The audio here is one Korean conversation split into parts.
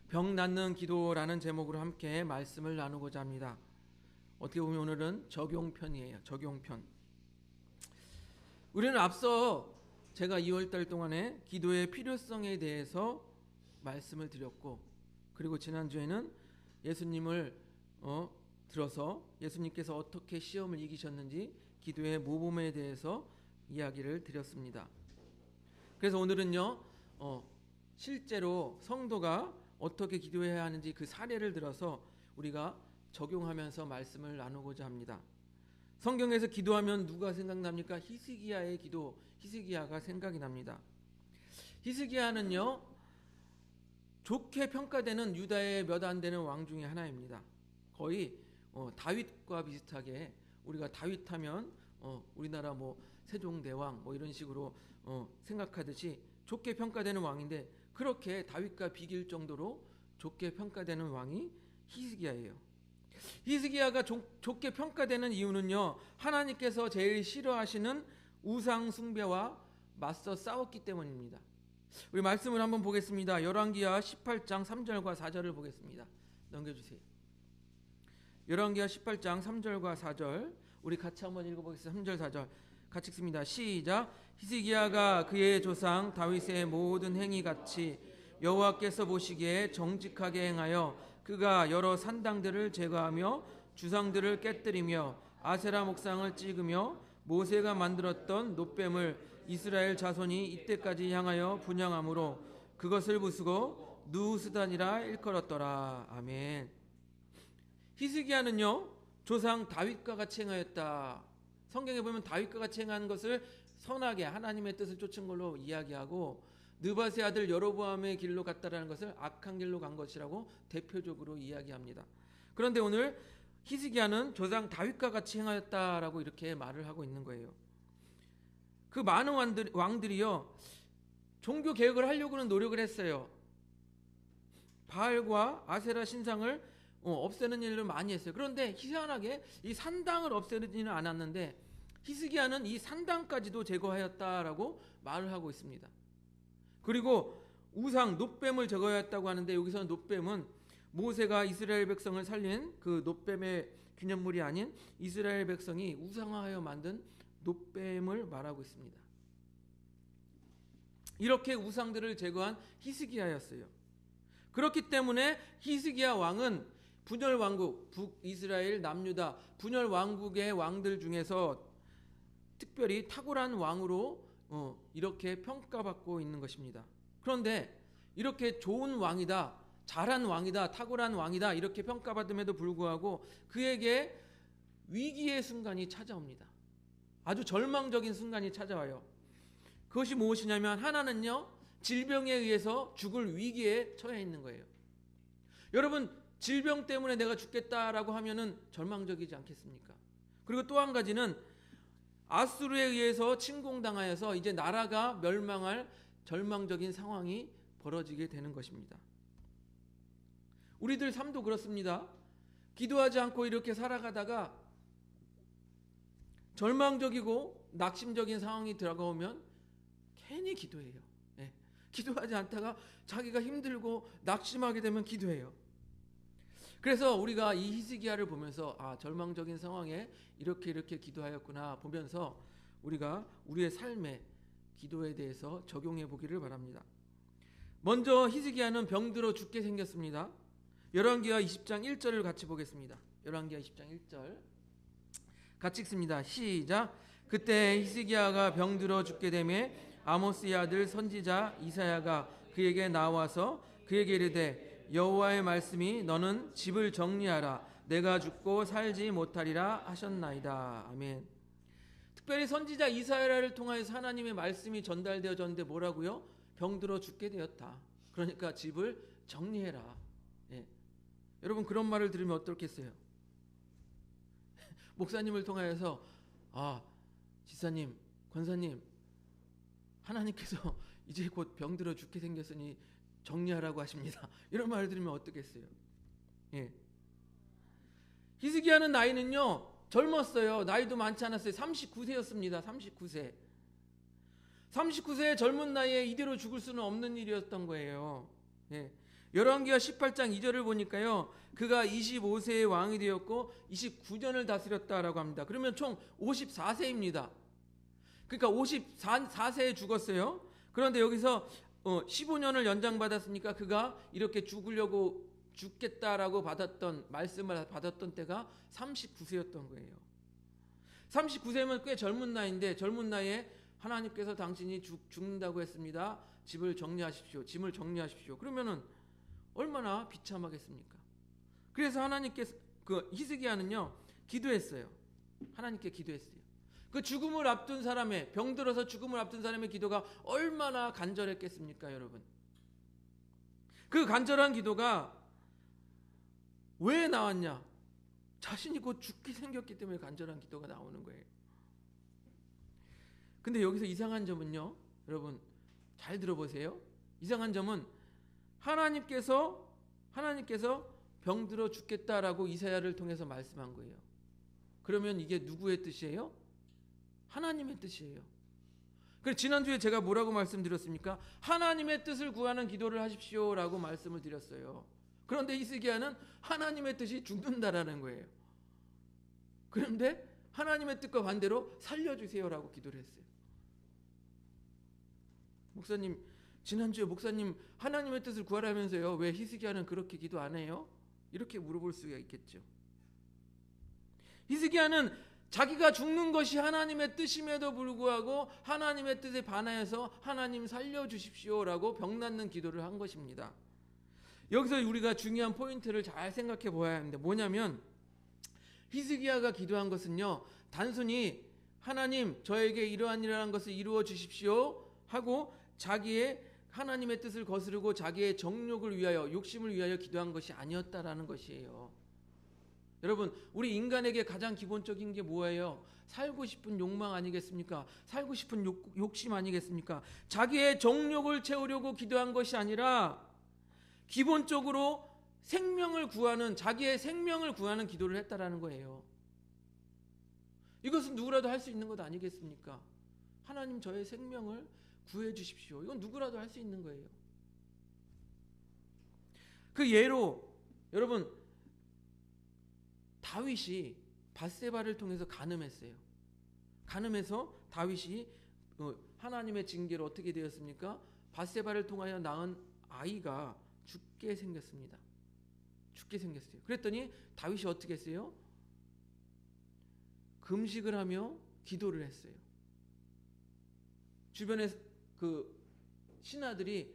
병 낫는 기도라는 제목으로 함께 말씀을 나누고자 합니다. 어떻게 보면 오늘은 적용편이에요. 적용편. 우리는 앞서 제가 2월달 동안에 기도의 필요성에 대해서 말씀을 드렸고, 그리고 지난주에는 예수님을 들어서 예수님께서 어떻게 시험을 이기셨는지 기도의 모범에 대해서 이야기를 드렸습니다. 그래서 오늘은요, 실제로 성도가 어떻게 기도해야 하는지 그 사례를 들어서 우리가 적용하면서 말씀을 나누고자 합니다. 성경에서 기도하면 누가 생각납니까? 히스기야의 기도, 히스기야가 생각이 납니다. 히스기야는요, 좋게 평가되는 유다의 몇 안 되는 왕 중에 하나입니다. 거의 다윗과 비슷하게, 우리가 다윗하면 우리나라 세종대왕 이런 식으로 생각하듯이 좋게 평가되는 왕인데, 그렇게 다윗과 비길 정도로 좋게 평가되는 왕이 히스기야예요. 히스기야가 좋게 평가되는 이유는요, 하나님께서 제일 싫어하시는 우상 숭배와 맞서 싸웠기 때문입니다. 우리 말씀을 한번 보겠습니다. 열왕기하 18장 3절과 4절을 보겠습니다. 넘겨주세요. 열왕기하 18장 3절과 4절 우리 같이 한번 읽어보겠습니다. 3절 4절 같이 읽습니다. 시작. 히스기야가 그의 조상 다윗의 모든 행위같이 여호와께서 보시기에 정직하게 행하여 그가 여러 산당들을 제거하며 주상들을 깨뜨리며 아세라 목상을 찍으며 모세가 만들었던 놋뱀을 이스라엘 자손이 이때까지 향하여 분향함으로 그것을 부수고 누스단이라 일컬었더라. 아멘. 히스기야는요, 조상 다윗과 같이 행하였다. 성경에 보면 다윗과 같이 행한 것을 선하게 하나님의 뜻을 쫓은 걸로 이야기하고, 느밧의 아들 여로보암의 길로 갔다라는 것을 악한 길로 간 것이라고 대표적으로 이야기합니다. 그런데 오늘 히스기야는 조상 다윗과 같이 행하였다라고 이렇게 말을 하고 있는 거예요. 그 많은 왕들이요, 종교 개혁을 하려고는 노력을 했어요. 바알과 아세라 신상을 없애는 일을 많이 했어요. 그런데 희한하게 이 산당을 없애지는 않았는데 히스기야는 이 산당까지도 제거하였다라고 말을 하고 있습니다. 그리고 우상 놋뱀을 제거하였다고 하는데, 여기서 놋뱀은 모세가 이스라엘 백성을 살린 그 놋뱀의 기념물이 아닌 이스라엘 백성이 우상화하여 만든 놋뱀을 말하고 있습니다. 이렇게 우상들을 제거한 히스기야였어요. 그렇기 때문에 히스기야 왕은 분열 왕국, 북이스라엘 남유다 분열 왕국의 왕들 중에서 특별히 탁월한 왕으로 이렇게 평가받고 있는 것입니다. 그런데 이렇게 좋은 왕이다, 잘한 왕이다, 탁월한 왕이다 이렇게 평가받음에도 불구하고 그에게 위기의 순간이 찾아옵니다. 아주 절망적인 순간이 찾아와요. 그것이 무엇이냐면, 하나는요, 질병에 의해서 죽을 위기에 처해 있는 거예요. 여러분, 질병 때문에 내가 죽겠다라고 하면은 절망적이지 않겠습니까? 그리고 또 한 가지는 아수르에 의해서 침공당하여서 이제 나라가 멸망할 절망적인 상황이 벌어지게 되는 것입니다. 우리들 삶도 그렇습니다. 기도하지 않고 이렇게 살아가다가 절망적이고 낙심적인 상황이 다가오면 괜히 기도해요. 네. 기도하지 않다가 자기가 힘들고 낙심하게 되면 기도해요. 그래서 우리가 이 히스기야를 보면서 절망적인 상황에 이렇게 기도하였구나 보면서 우리가 우리의 삶에 기도에 대해서 적용해 보기를 바랍니다. 먼저 히스기야는 병들어 죽게 생겼습니다. 열왕기하 20장 1절을 같이 보겠습니다. 열왕기하 20장 1절 같이 읽습니다. 시작. 그때 히스기야가 병들어 죽게 되매 아모스의 아들 선지자 이사야가 그에게 나와서 그에게 이르되 여호와의 말씀이 너는 집을 정리하라 내가 죽고 살지 못하리라 하셨나이다. 아멘. 특별히 선지자 이사야를 통하여서 하나님의 말씀이 전달되어졌는데 뭐라고요? 병들어 죽게 되었다. 그러니까 집을 정리해라. 예. 여러분, 그런 말을 들으면 어떻겠어요? 목사님을 통하여서 지사님, 권사님, 하나님께서 이제 곧 병들어 죽게 생겼으니 정리하라고 하십니다. 이런 말을 들으면 어떻겠어요? 예. 히스기야는 나이는요 젊었어요. 나이도 많지 않았어요. 39세였습니다. 39세. 39세의 젊은 나이에 이대로 죽을 수는 없는 일이었던 거예요. 예. 열왕기하 18장 2절을 보니까요. 그가 25세의 왕이 되었고 29년을 다스렸다라고 합니다. 그러면 총 54세입니다. 그러니까 54세에 죽었어요. 그런데 여기서 15년을 연장받았으니까 그가 이렇게 죽겠다라고 말씀을 받았던 때가 39세였던 거예요. 39세면 꽤 젊은 나이인데 젊은 나이에 하나님께서 당신이 죽는다고 했습니다. 짐을 정리하십시오. 그러면은 얼마나 비참하겠습니까? 그래서 하나님께서 히스기야는요 기도했어요. 하나님께 기도했어요. 그 죽음을 앞둔 사람의 병들어서 죽음을 앞둔 사람의 기도가 얼마나 간절했겠습니까, 여러분? 그 간절한 기도가 왜 나왔냐? 자신이 곧 죽기 생겼기 때문에 간절한 기도가 나오는 거예요. 근데 여기서 이상한 점은요, 여러분 잘 들어보세요. 이상한 점은 하나님께서 병들어 죽겠다라고 이사야를 통해서 말씀한 거예요. 그러면 이게 누구의 뜻이에요? 하나님의 뜻이에요. 그래서 지난주에 제가 뭐라고 말씀드렸습니까? 하나님의 뜻을 구하는 기도를 하십시오라고 말씀을 드렸어요. 그런데 히스기야는 하나님의 뜻이 죽는다라는 거예요. 그런데 하나님의 뜻과 반대로 살려주세요라고 기도를 했어요. 목사님, 지난주에 목사님 하나님의 뜻을 구하라면서요, 왜 히스기야는 그렇게 기도 안 해요? 이렇게 물어볼 수가 있겠죠. 히스기야는 자기가 죽는 것이 하나님의 뜻임에도 불구하고 하나님의 뜻에 반하여서 하나님 살려주십시오라고 병낫는 기도를 한 것입니다. 여기서 우리가 중요한 포인트를 잘 생각해 보아야 합니다. 뭐냐면 히스기야가 기도한 것은요, 단순히 하나님 저에게 이러한 것을 이루어 주십시오 하고 자기의 하나님의 뜻을 거스르고 자기의 정욕을 위하여, 욕심을 위하여 기도한 것이 아니었다라는 것이에요. 여러분, 우리 인간에게 가장 기본적인 게 뭐예요? 살고 싶은 욕망 아니겠습니까? 살고 싶은 욕심 아니겠습니까? 자기의 정욕을 채우려고 기도한 것이 아니라 기본적으로 자기의 생명을 구하는 기도를 했다라는 거예요. 이것은 누구라도 할 수 있는 것 아니겠습니까? 하나님 저의 생명을 구해 주십시오. 이건 누구라도 할 수 있는 거예요. 그 예로 여러분, 다윗이 밧세바를 통해서 간음했어요. 간음해서 다윗이 하나님의 징계로 어떻게 되었습니까? 밧세바를 통하여 낳은 아이가 죽게 생겼습니다. 그랬더니 다윗이 어떻게 했어요? 금식을 하며 기도를 했어요. 주변에 그 신하들이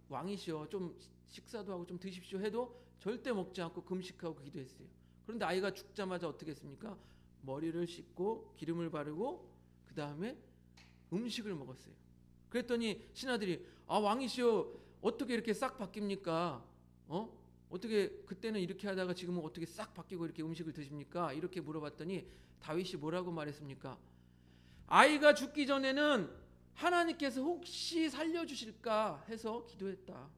왕이시여 좀 식사도 하고 좀 드십시오 해도 절대 먹지 않고 금식하고 기도했어요. 그런데 아이가 죽자마자 어떻게 했습니까? 머리를 씻고 기름을 바르고 그 다음에 음식을 먹었어요. 그랬더니 신하들이 왕이시여 어떻게 이렇게 싹 바뀝니까? 어떻게 그때는 이렇게 하다가 지금은 어떻게 싹 바뀌고 이렇게 음식을 드십니까? 이렇게 물어봤더니 다윗이 뭐라고 말했습니까? 아이가 죽기 전에는 하나님께서 혹시 살려주실까 해서 기도했다.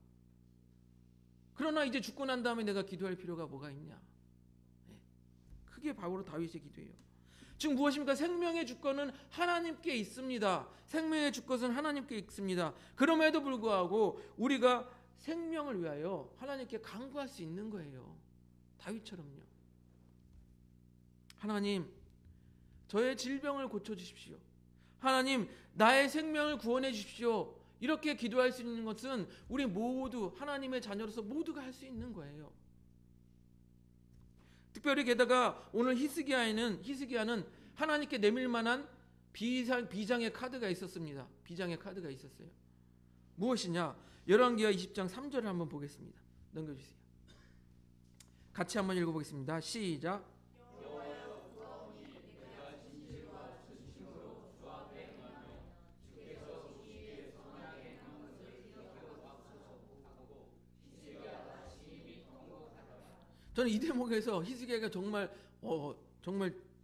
그러나 이제 죽고 난 다음에 내가 기도할 필요가 뭐가 있냐? 그게 바로 다윗의 기도예요. 즉 무엇입니까? 생명의 주권은 하나님께 있습니다. 생명의 주권은 하나님께 있습니다. 그럼에도 불구하고 우리가 생명을 위하여 하나님께 간구할 수 있는 거예요. 다윗처럼요. 하나님, 저의 질병을 고쳐주십시오. 하나님, 나의 생명을 구원해 주십시오. 이렇게 기도할 수 있는 것은 우리 모두 하나님의 자녀로서 모두가 할 수 있는 거예요. 특별히 게다가 오늘 히스기야는 하나님께 내밀 만한 비장의 카드가 있었습니다. 비장의 카드가 있었어요. 무엇이냐? 열왕기하 20장 3절을 한번 보겠습니다. 넘겨주세요. 같이 한번 읽어보겠습니다. 시작. 저는 이 대목에서 히스기야가 정말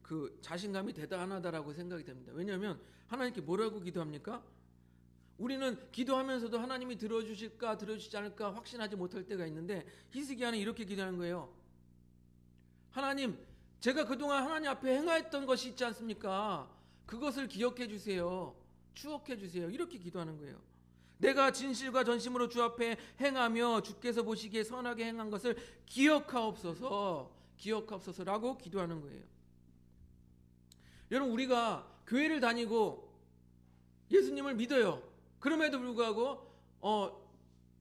그 자신감이 대단하다라고 생각이 됩니다. 왜냐하면 하나님께 뭐라고 기도합니까? 우리는 기도하면서도 하나님이 들어주실까 들어주지 않을까 확신하지 못할 때가 있는데 히스기야는 이렇게 기도하는 거예요. 하나님, 제가 그동안 하나님 앞에 행하였던 것이 있지 않습니까? 그것을 기억해 주세요. 추억해 주세요. 이렇게 기도하는 거예요. 내가 진실과 전심으로 주 앞에 행하며 주께서 보시기에 선하게 행한 것을 기억하옵소서라고 기도하는 거예요. 여러분, 우리가 교회를 다니고 예수님을 믿어요. 그럼에도 불구하고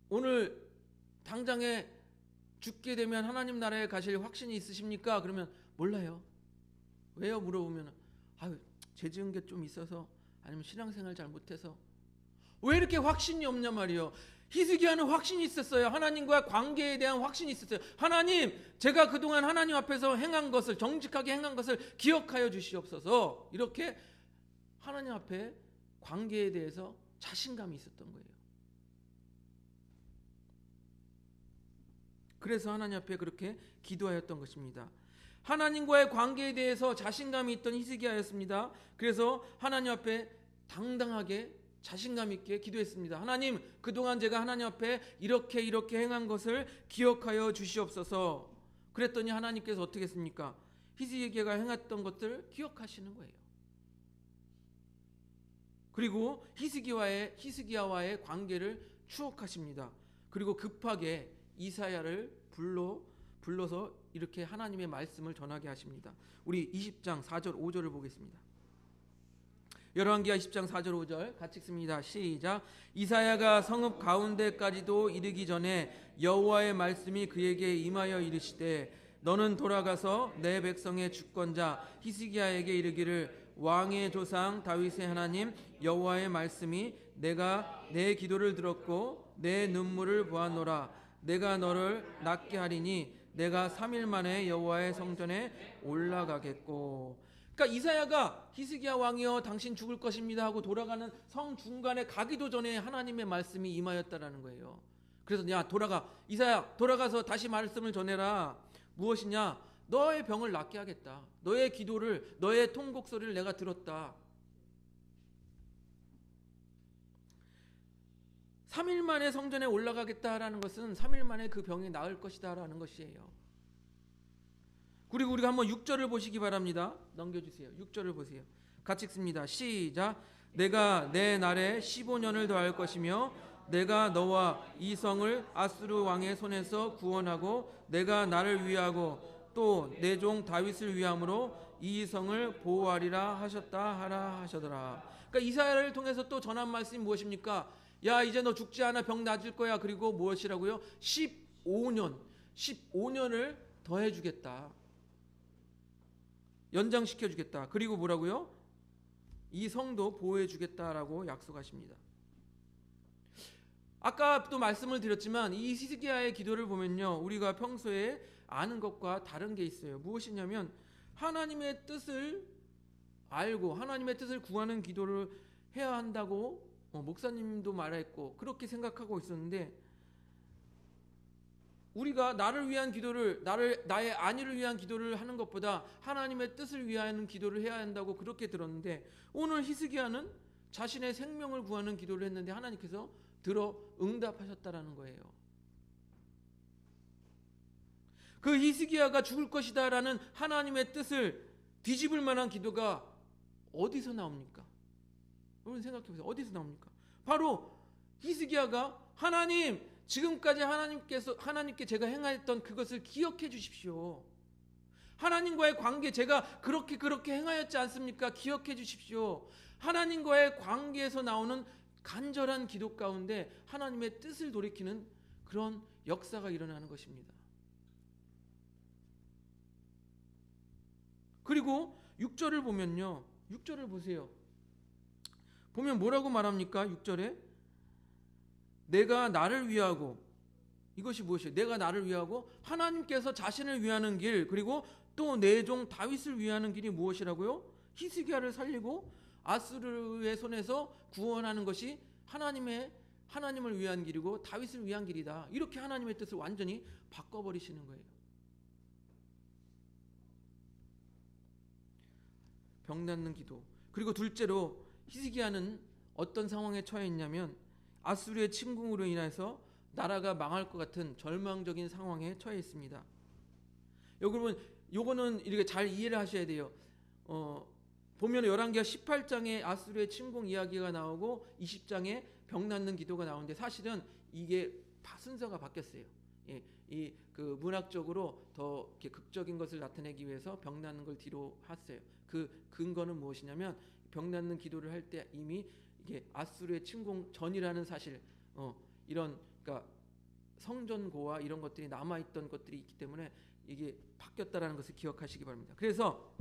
오늘 당장에 죽게 되면 하나님 나라에 가실 확신이 있으십니까? 그러면 몰라요. 왜요? 물어보면 죄 지은 게 좀 있어서, 아니면 신앙생활 잘 못해서. 왜 이렇게 확신이 없냐 말이에요. 히스기야는 확신이 있었어요. 하나님과 관계에 대한 확신이 있었어요. 하나님, 제가 그동안 하나님 앞에서 행한 것을, 정직하게 행한 것을 기억하여 주시옵소서. 이렇게 하나님 앞에 관계에 대해서 자신감이 있었던 거예요. 그래서 하나님 앞에 그렇게 기도하였던 것입니다. 하나님과의 관계에 대해서 자신감이 있던 히스기야였습니다. 그래서 하나님 앞에 당당하게 자신감 있게 기도했습니다. 하나님, 그동안 제가 하나님 앞에 이렇게 행한 것을 기억하여 주시옵소서. 그랬더니 하나님께서 어떻게 했습니까? 히스기야가 행했던 것들 기억하시는 거예요. 그리고 히스기야와의 관계를 추억하십니다. 그리고 급하게 이사야를 불러서 이렇게 하나님의 말씀을 전하게 하십니다. 우리 20장 4절 5절을 보겠습니다. 열왕기하 20장 4절 5절 같이 읽습니다. 시작. 이사야가 성읍 가운데까지도 이르기 전에 여호와의 말씀이 그에게 임하여 이르시되 너는 돌아가서 내 백성의 주권자 히스기야에게 이르기를 왕의 조상 다윗의 하나님 여호와의 말씀이 내가 내 기도를 들었고 내 눈물을 보았노라. 내가 너를 낫게 하리니 내가 3일 만에 여호와의 성전에 올라가겠고. 그러니까 이사야가 히스기야 왕이여 당신 죽을 것입니다 하고 돌아가는 성 중간에 가기도 전에 하나님의 말씀이 임하였다라는 거예요. 그래서 이사야 돌아가서 다시 말씀을 전해라. 무엇이냐? 너의 병을 낫게 하겠다. 너의 기도를, 너의 통곡 소리를 내가 들었다. 3일 만에 성전에 올라가겠다라는 것은 3일 만에 그 병이 나을 것이다라는 것이에요. 그리고 우리가 한번 6절을 보시기 바랍니다. 넘겨주세요. 6절을 보세요. 같이 읽습니다. 시작. 내가 내 날에 15년을 더할 것이며 내가 너와 이 성을 아수르 왕의 손에서 구원하고 내가 나를 위하고 또 내 종 다윗을 위함으로 이 성을 보호하리라 하셨더라. 그러니까 이사야를 통해서 또 전한 말씀이 무엇입니까? 야, 이제 너 죽지 않아. 병 나아질 거야. 그리고 무엇이라고요? 15년을 더해 주겠다. 연장시켜 주겠다. 그리고 뭐라고요? 이 성도 보호해 주겠다라고 약속하십니다. 아까 또 말씀을 드렸지만 이 히스기야의 기도를 보면요, 우리가 평소에 아는 것과 다른 게 있어요. 무엇이냐면 하나님의 뜻을 알고 하나님의 뜻을 구하는 기도를 해야 한다고 목사님도 말했고 그렇게 생각하고 있었는데, 우리가 나를 위한 기도를, 나의 안위를 위한 기도를 하는 것보다 하나님의 뜻을 위하는 기도를 해야 한다고 그렇게 들었는데, 오늘 히스기야는 자신의 생명을 구하는 기도를 했는데 하나님께서 들어 응답하셨다라는 거예요. 그 히스기야가 죽을 것이다라는 하나님의 뜻을 뒤집을 만한 기도가 어디서 나옵니까? 여러분 생각해 보세요. 어디서 나옵니까? 바로 히스기야가 하나님, 지금까지 하나님께 제가 행하였던 그것을 기억해 주십시오. 하나님과의 관계, 제가 그렇게 행하였지 않습니까? 기억해 주십시오. 하나님과의 관계에서 나오는 간절한 기도 가운데 하나님의 뜻을 돌이키는 그런 역사가 일어나는 것입니다. 그리고 6절을 보면요, 6절을 보세요. 보면 뭐라고 말합니까? 6절에 내가 나를 위하고, 이것이 무엇이에요? 내가 나를 위하고 하나님께서 자신을 위하는 길, 그리고 또 내 종 다윗을 위하는 길이 무엇이라고요? 히스기야를 살리고 아수르의 손에서 구원하는 것이 하나님을 위한 길이고 다윗을 위한 길이다. 이렇게 하나님의 뜻을 완전히 바꿔버리시는 거예요. 병 낫는 기도. 그리고 둘째로 히스기야는 어떤 상황에 처해 있냐면 아수르의 침공으로 인해서 나라가 망할 것 같은 절망적인 상황에 처해 있습니다. 여러분, 요거는 이렇게 잘 이해를 하셔야 돼요. 보면 열왕기하 18장에 아수르의 침공 이야기가 나오고 20장에 병 낫는 기도가 나오는데 사실은 이게 순서가 바뀌었어요. 예, 이 그 문학적으로 더 이렇게 극적인 것을 나타내기 위해서 병 낫는 걸 뒤로 했어요. 그 근거는 무엇이냐면 병 낫는 기도를 할 때 이미 이게 아수르의 침공 전이라는 사실, 이런 그러니까 성전고와 이런 것들이 남아 있던 것들이 있기 때문에 이게 바뀌었다라는 것을 기억하시기 바랍니다. 그래서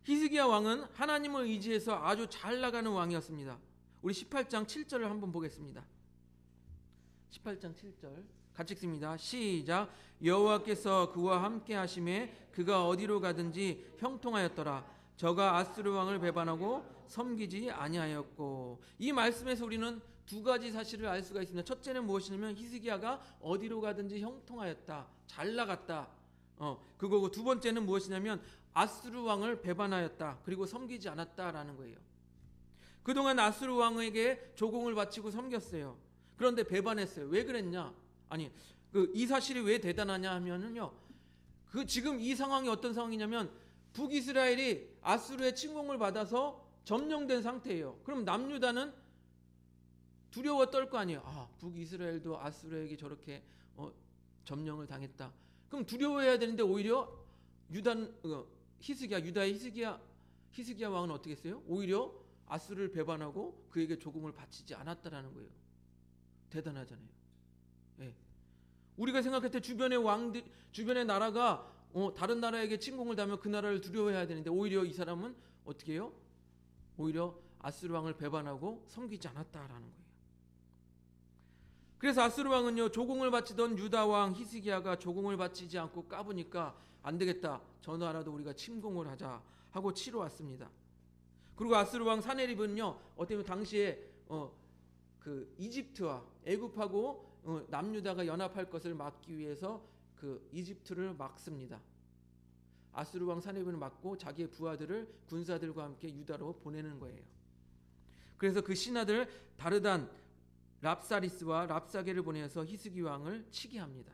히스기야 왕은 하나님을 의지해서 아주 잘 나가는 왕이었습니다. 우리 18장 7절을 한번 보겠습니다. 18장 7절 같이 읽습니다. 시작. 여호와께서 그와 함께 하심에 그가 어디로 가든지 형통하였더라. 저가 아수르 왕을 배반하고 섬기지 아니하였고. 이 말씀에서 우리는 두 가지 사실을 알 수가 있습니다. 첫째는 무엇이냐면 히스기야가 어디로 가든지 형통하였다, 잘 나갔다, 그거고, 두 번째는 무엇이냐면 아수르 왕을 배반하였다, 그리고 섬기지 않았다라는 거예요. 그동안 아수르 왕에게 조공을 바치고 섬겼어요. 그런데 배반했어요. 왜 그랬냐? 아니, 이 사실이 왜 대단하냐 하면은요, 지금 이 상황이 어떤 상황이냐면 북이스라엘이 아수르의 침공을 받아서 점령된 상태예요. 그럼 남유다는 두려워 떨 거 아니에요. 북이스라엘도 아수르에게 저렇게 점령을 당했다. 그럼 두려워해야 되는데 오히려 유다의 히스기야 왕은 어떻게 했어요? 오히려 아수르를 배반하고 그에게 조공을 바치지 않았다라는 거예요. 대단하잖아요. 예. 우리가 생각할 때 주변의 나라가 다른 나라에게 침공을 당하면 그 나라를 두려워해야 되는데 오히려 이 사람은 어떻게 해요? 오히려 아수르 왕을 배반하고 섬기지 않았다라는 거예요. 그래서 아수르 왕은요, 조공을 바치던 유다 왕 히스기야가 조공을 바치지 않고 까부니까 안 되겠다, 저 나라도 우리가 침공을 하자 하고 치러 왔습니다. 그리고 아수르 왕 사네립은요, 어떻게 보면 당시에 그 이집트와 애굽하고 남유다가 연합할 것을 막기 위해서 그 이집트를 막습니다. 아수르 왕 사네립을 막고 자기의 부하들을 군사들과 함께 유다로 보내는 거예요. 그래서 그 신하들 다르단, 랍사리스와 랍사게를 보내서 히스기 왕을 치게 합니다.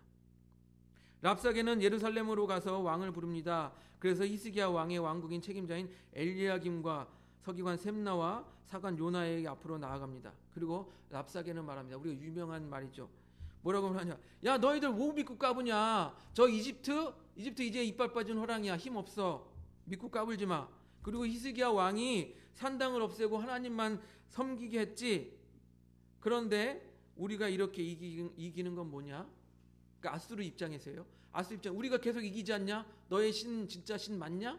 랍사게는 예루살렘으로 가서 왕을 부릅니다. 그래서 히스기야 왕의 왕국인 책임자인 엘리야김과 서기관 셈나와 사관 요나에게 앞으로 나아갑니다. 그리고 랍사게는 말합니다. 우리가 유명한 말이죠. 뭐라고 하냐? 야, 너희들 뭐 믿고 까부냐? 저 이집트 이제 이빨 빠진 호랑이야. 힘 없어. 믿고 까불지 마. 그리고 히스기야 왕이 산당을 없애고 하나님만 섬기게 했지. 그런데 우리가 이렇게 이기는 건 뭐냐? 그러니까 아수르 입장에서요. 아수르 입장, 우리가 계속 이기지 않냐? 너의 신 진짜 신 맞냐?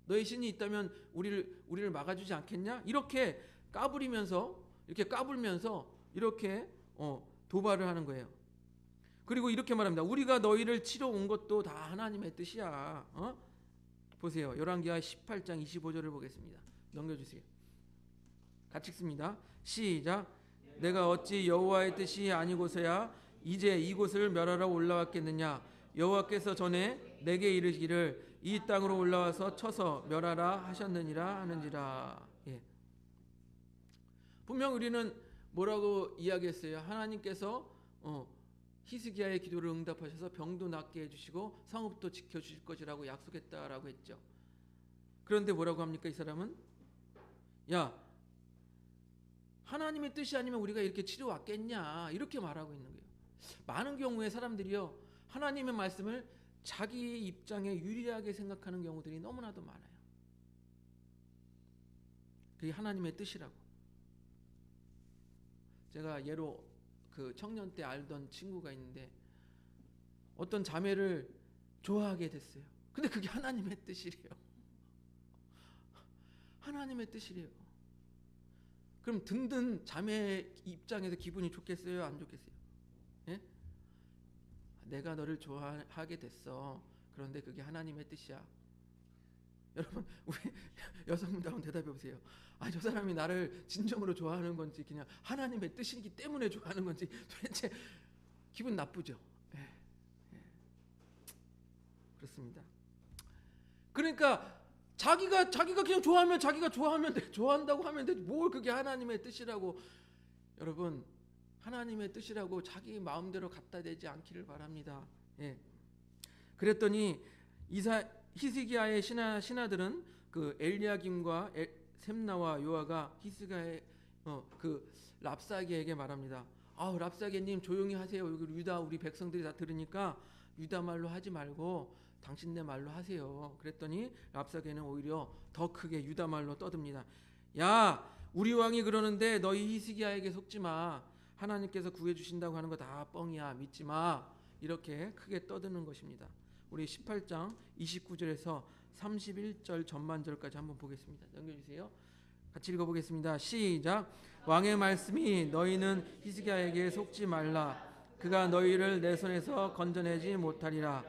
너의 신이 있다면 우리를 막아주지 않겠냐? 이렇게 까불면서 이렇게 도발을 하는 거예요. 그리고 이렇게 말합니다. 우리가 너희를 치러 온 것도 다 하나님의 뜻이야. 보세요. 열왕기하 18장 25절을 보겠습니다. 넘겨주세요. 같이 읽습니다. 시작. 내가 어찌 여호와의 뜻이 아니고서야 이제 이곳을 멸하러 올라왔겠느냐? 여호와께서 전에 내게 이르기를 이 땅으로 올라와서 쳐서 멸하라 하셨느니라 하는지라. 예. 분명 우리는 뭐라고 이야기했어요? 하나님께서 히스기야의 기도를 응답하셔서 병도 낫게 해주시고 성읍도 지켜주실 것이라고 약속했다라고 했죠. 그런데 뭐라고 합니까? 이 사람은 야, 하나님의 뜻이 아니면 우리가 이렇게 치러왔겠냐, 이렇게 말하고 있는 거예요. 많은 경우에 사람들이요, 하나님의 말씀을 자기 입장에 유리하게 생각하는 경우들이 너무나도 많아요. 그게 하나님의 뜻이라고. 제가 예로 그 청년 때 알던 친구가 있는데 어떤 자매를 좋아하게 됐어요. 근데 그게 하나님의 뜻이래요. 하나님의 뜻이래요. 그럼 든든 자매 입장에서 기분이 좋겠어요? 안 좋겠어요? 예? 내가 너를 좋아하게 됐어. 그런데 그게 하나님의 뜻이야. 여러분, 우리 여성분들 한번 대답해 보세요. 저 사람이 나를 진정으로 좋아하는 건지 그냥 하나님의 뜻이기 때문에 좋아하는 건지 도대체 기분 나쁘죠? 예. 그렇습니다. 그러니까 자기가 그냥 자기가 좋아하면 돼. 좋아한다고 하면 돼. 뭘 그게 하나님의 뜻이라고. 여러분, 하나님의 뜻이라고 자기 마음대로 갖다 대지 않기를 바랍니다. 예. 그랬더니 히스기야의 신하들은 그 엘리야김과 셈나와 요아가 히스기야의 그 랍사게에게 말합니다. 랍사게님 조용히 하세요. 여기 유다 우리 백성들이 다 들으니까 유다 말로 하지 말고 당신네 말로 하세요. 그랬더니 랍사게는 오히려 더 크게 유다 말로 떠듭니다. 야, 우리 왕이 그러는데 너희 히스기야에게 속지 마. 하나님께서 구해주신다고 하는 거 다 뻥이야. 믿지 마. 이렇게 크게 떠드는 것입니다. 우리 18장 29절에서 31절 전반절까지 한번 보겠습니다. 넘겨주세요. 같이 읽어보겠습니다. 시작. 왕의 말씀이 너희는 히스기야에게 속지 말라. 그가 너희를 내 손에서 건져내지 못하리라.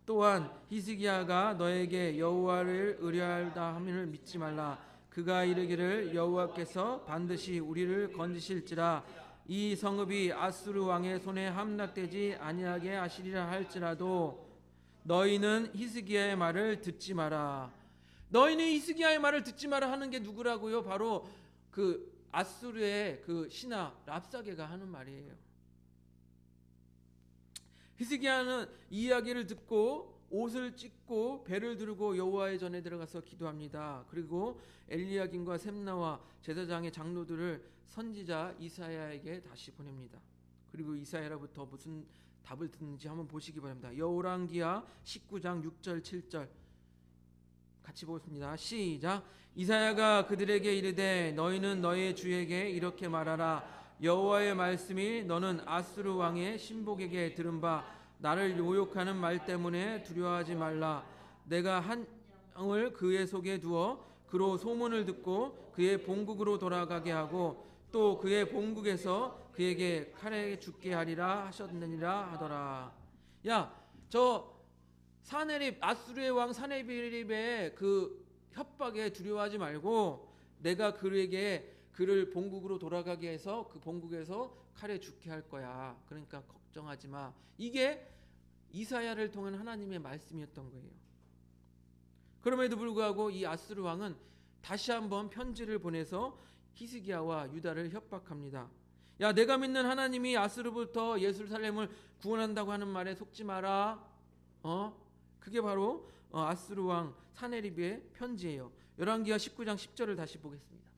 또한 히스기야가 너에게 여호와를 의뢰하다 함을 믿지 말라. 그가 이르기를 여호와께서 반드시 우리를 건지실지라. 이 성읍이 아수르 왕의 손에 함락되지 아니하게 하시리라 할지라도 너희는 히스기야의 말을 듣지 마라. 너희는 히스기야의 말을 듣지 마라 하는 게 누구라고요? 바로 그 아수르의 그 신하 랍사게가 하는 말이에요. 히스기야는 이 이야기를 듣고 옷을 찢고 배를 두르고 여호와의 전에 들어가서 기도합니다. 그리고 엘리야김과 셈나와 제사장의 장로들을 선지자 이사야에게 다시 보냅니다. 그리고 이사야로부터 무슨 답을 듣는지 한번 보시기 바랍니다. 여호랑기야 19장 6절 7절 같이 보겠습니다. 시작. 이사야가 그들에게 이르되 너희는 너희 주에게 이렇게 말하라. 여호와의 말씀이 너는 아수르 왕의 신복에게 들은 바 나를 모욕하는 말 때문에 두려워하지 말라. 내가 한 양을 그의 속에 두어 그로 소문을 듣고 그의 본국으로 돌아가게 하고 또 그의 본국에서 그에게 칼에 죽게 하리라 하셨느니라 하더라. 야, 저 사네립 아수르의 왕 사네립의 그 협박에 두려워하지 말고 내가 그를 본국으로 돌아가게 해서 그 본국에서 칼에 죽게 할 거야. 그러니까 걱정하지 마. 이게 이사야를 통한 하나님의 말씀이었던 거예요. 그럼에도 불구하고 이 아수르 왕은 다시 한번 편지를 보내서 히스기야와 유다를 협박합니다. 야, 내가 믿는 하나님이 아수르부터 예루살렘을 구원한다고 하는 말에 속지 마라. 그게 바로 아수르 왕 사네립의 편지예요. 열왕기하 19장 10절을 다시 보겠습니다.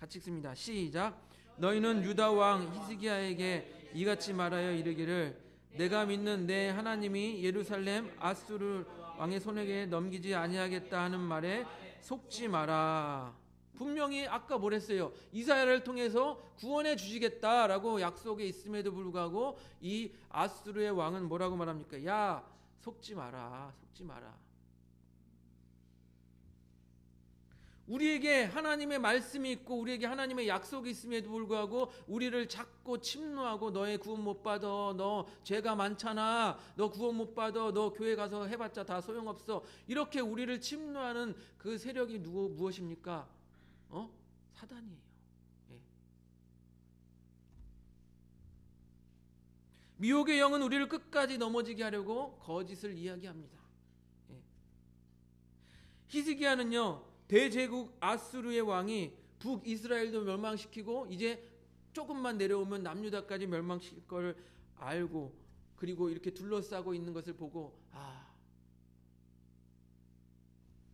같이 읽습니다. 시작. 너희는 유다 왕 히스기야에게 이같이 말하여 이르기를 내가 믿는 내 하나님이 예루살렘 아수르 왕의 손에게 넘기지 아니하겠다 하는 말에 속지 마라. 분명히 아까 뭐랬어요? 이사야를 통해서 구원해 주시겠다라고 약속에 있음에도 불구하고 이 아수르의 왕은 뭐라고 말합니까? 야, 속지 마라. 속지 마라. 우리에게 하나님의 말씀이 있고 우리에게 하나님의 약속이 있음에도 불구하고 우리를 자꾸 침노하고 너의 구원 못 받아. 너 죄가 많잖아. 너 구원 못 받아. 너 교회 가서 해봤자 다 소용없어. 이렇게 우리를 침노하는 그 세력이 무엇입니까? 사단이에요. 예. 미혹의 영은 우리를 끝까지 넘어지게 하려고 거짓을 이야기합니다. 예. 히스기야는요, 대제국 아수르의 왕이 북이스라엘도 멸망시키고 이제 조금만 내려오면 남유다까지 멸망시킬 걸 알고 그리고 이렇게 둘러싸고 있는 것을 보고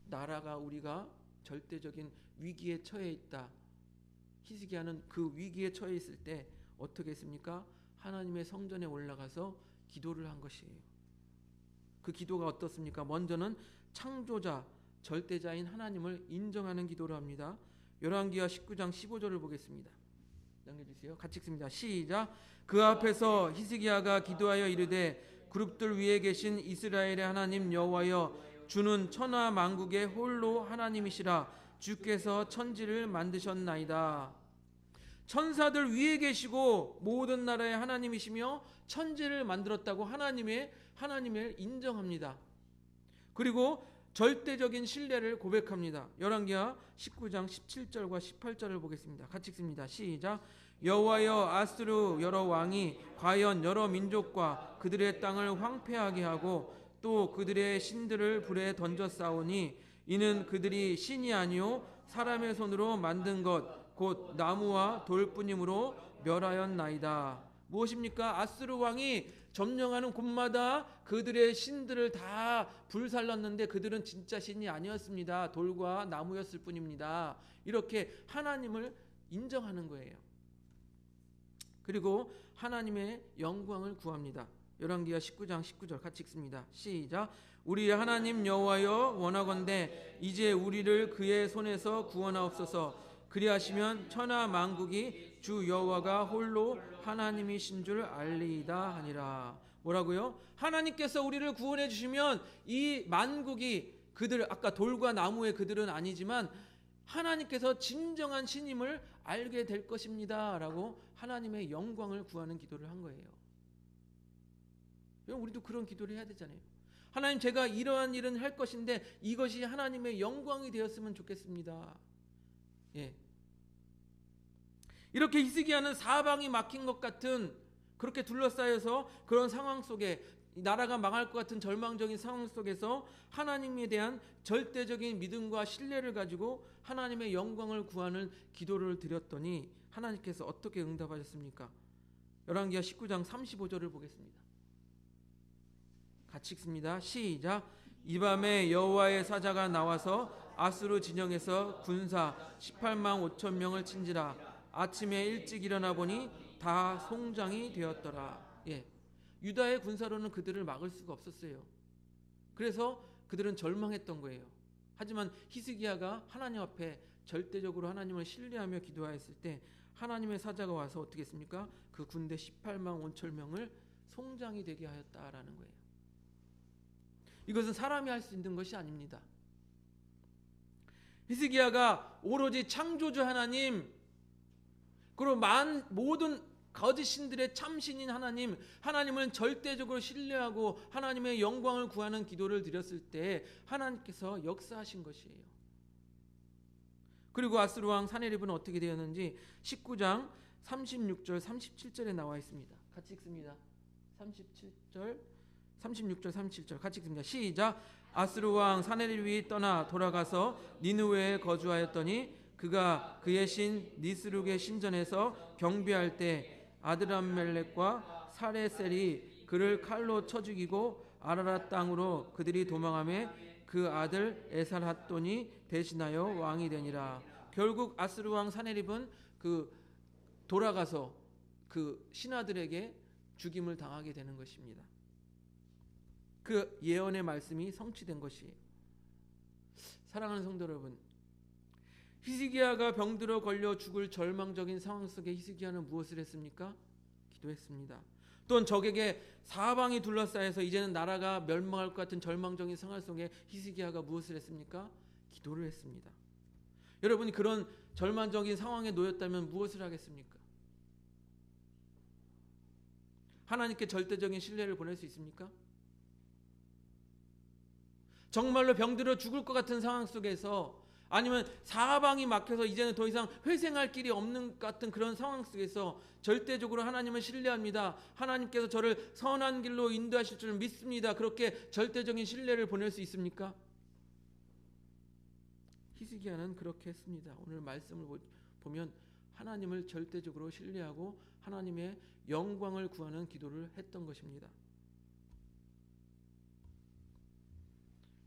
나라가 우리가 절대적인 위기에 처해 있다. 히스기야는 그 위기에 처해 있을 때 어떻게 했습니까? 하나님의 성전에 올라가서 기도를 한 것이에요. 그 기도가 어떻습니까? 먼저는 창조자, 절대자인 하나님을 인정하는 기도를 합니다. 열왕기하 19장 15절을 보겠습니다. 넘겨주세요. 같이 읽습니다. 시작. 그 앞에서 히스기야가 기도하여 이르되 그룹들 위에 계신 이스라엘의 하나님 여호와여 주는 천하 만국의 홀로 하나님이시라. 주께서 천지를 만드셨나이다. 천사들 위에 계시고 모든 나라의 하나님이시며 천지를 만들었다고 하나님을 인정합니다. 그리고 절대적인 신뢰를 고백합니다. 열왕기하 19장 17절과 18절을 보겠습니다. 같이 읽습니다. 시작. 여호와여 아수르 여러 왕이 과연 여러 민족과 그들의 땅을 황폐하게 하고 또 그들의 신들을 불에 던져 싸우니 이는 그들이 신이 아니요 사람의 손으로 만든 것 곧 나무와 돌뿐이므로 멸하였나이다. 무엇입니까? 아수르 왕이 점령하는 곳마다 그들의 신들을 다 불살랐는데 그들은 진짜 신이 아니었습니다. 돌과 나무였을 뿐입니다. 이렇게 하나님을 인정하는 거예요. 그리고 하나님의 영광을 구합니다. 열왕기하 19장 19절 같이 읽습니다. 시작. 우리 하나님 여호와여, 원하건대 이제 우리를 그의 손에서 구원하옵소서. 그리하시면 천하 만국이 주 여호와가 홀로 하나님이신 줄 알리이다 하니라. 뭐라고요? 하나님께서 우리를 구원해 주시면 이 만국이, 그들 아까 돌과 나무의 그들은 아니지만 하나님께서 진정한 신임을 알게 될 것입니다 라고 하나님의 영광을 구하는 기도를 한 거예요. 우리도 그런 기도를 해야 되잖아요. 하나님, 제가 이러한 일은 할 것인데 이것이 하나님의 영광이 되었으면 좋겠습니다. 예. 이렇게 히스기야는 사방이 막힌 것 같은, 그렇게 둘러싸여서 그런 상황 속에, 나라가 망할 것 같은 절망적인 상황 속에서 하나님에 대한 절대적인 믿음과 신뢰를 가지고 하나님의 영광을 구하는 기도를 드렸더니 하나님께서 어떻게 응답하셨습니까? 열왕기하 19장 35절을 보겠습니다. 같이 읽습니다. 시작. 이 밤에 여호와의 사자가 나와서 아수르 진영에서 군사 18만 5천 명을 친지라. 아침에 일찍 일어나 보니 다 송장이 되었더라. 예. 유다의 군사로는 그들을 막을 수가 없었어요. 그래서 그들은 절망했던 거예요. 하지만 히스기야가 하나님 앞에 절대적으로 하나님을 신뢰하며 기도하였을 때 하나님의 사자가 와서 어떻게 했습니까? 그 군대 18만 5천 명을 송장이 되게 하였다라는 거예요. 이것은 사람이 할 수 있는 것이 아닙니다. 히스기야가 오로지 창조주 하나님, 그리고 모든 거짓 신들의 참신인 하나님을 절대적으로 신뢰하고 하나님의 영광을 구하는 기도를 드렸을 때 하나님께서 역사하신 것이에요. 그리고 아수르 왕 사네립은 어떻게 되었는지 19장 36절 37절에 나와 있습니다. 같이 읽습니다. 36절 37절 같이 읽습니다. 시작. 아수르 왕 사네립이 떠나 돌아가서 니느웨에 거주하였더니 그가 그의 신 니스룩의 신전에서 경배할 때 아드람멜렉과 사레셀이 그를 칼로 쳐 죽이고 아라랏 땅으로 그들이 도망하며 그 아들 에살핫돈이 대신하여 왕이 되니라. 결국 아수르 왕 사네립은 돌아가서 그 신하들에게 죽임을 당하게 되는 것입니다. 그 예언의 말씀이 성취된 것이에요. 사랑하는 성도 여러분, 히스기야가 병들어 걸려 죽을 절망적인 상황 속에 히스기야는 무엇을 했습니까? 기도했습니다. 또한 적에게 사방이 둘러싸여서 이제는 나라가 멸망할 것 같은 절망적인 상황 속에 히스기야가 무엇을 했습니까? 기도를 했습니다. 여러분이 그런 절망적인 상황에 놓였다면 무엇을 하겠습니까? 하나님께 절대적인 신뢰를 보낼 수 있습니까? 정말로 병들어 죽을 것 같은 상황 속에서, 아니면 사방이 막혀서 이제는 더 이상 회생할 길이 없는 것 같은 그런 상황 속에서 절대적으로 하나님을 신뢰합니다. 하나님께서 저를 선한 길로 인도하실 줄 믿습니다. 그렇게 절대적인 신뢰를 보낼 수 있습니까? 히스기야는 그렇게 했습니다. 오늘 말씀을 보면 하나님을 절대적으로 신뢰하고 하나님의 영광을 구하는 기도를 했던 것입니다.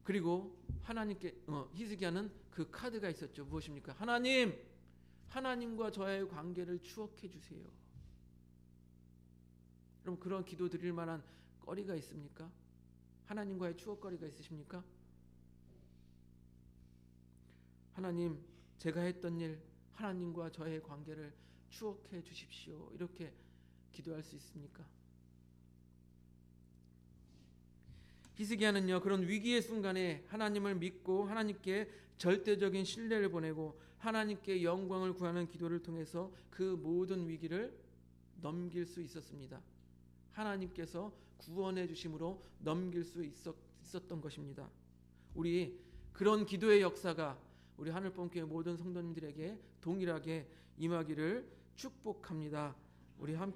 그리고 히스기야는 그 카드가 있었죠. 무엇입니까? 하나님과 저의 관계를 추억해 주세요. 그럼 그런 기도 드릴 만한 거리가 있습니까? 하나님과의 추억거리가 있으십니까? 하나님, 제가 했던 일, 하나님과 저의 관계를 추억해 주십시오. 이렇게 기도할 수 있습니까? 히스기야는요, 그런 위기의 순간에 하나님을 믿고 하나님께 절대적인 신뢰를 보내고 하나님께 영광을 구하는 기도를 통해서 그 모든 위기를 넘길 수 있었습니다. 하나님께서 구원해 주심으로 넘길 수 있었던 것입니다. 우리 그런 기도의 역사가 우리 하늘본교회 모든 성도님들에게 동일하게 임하기를 축복합니다. 우리 함께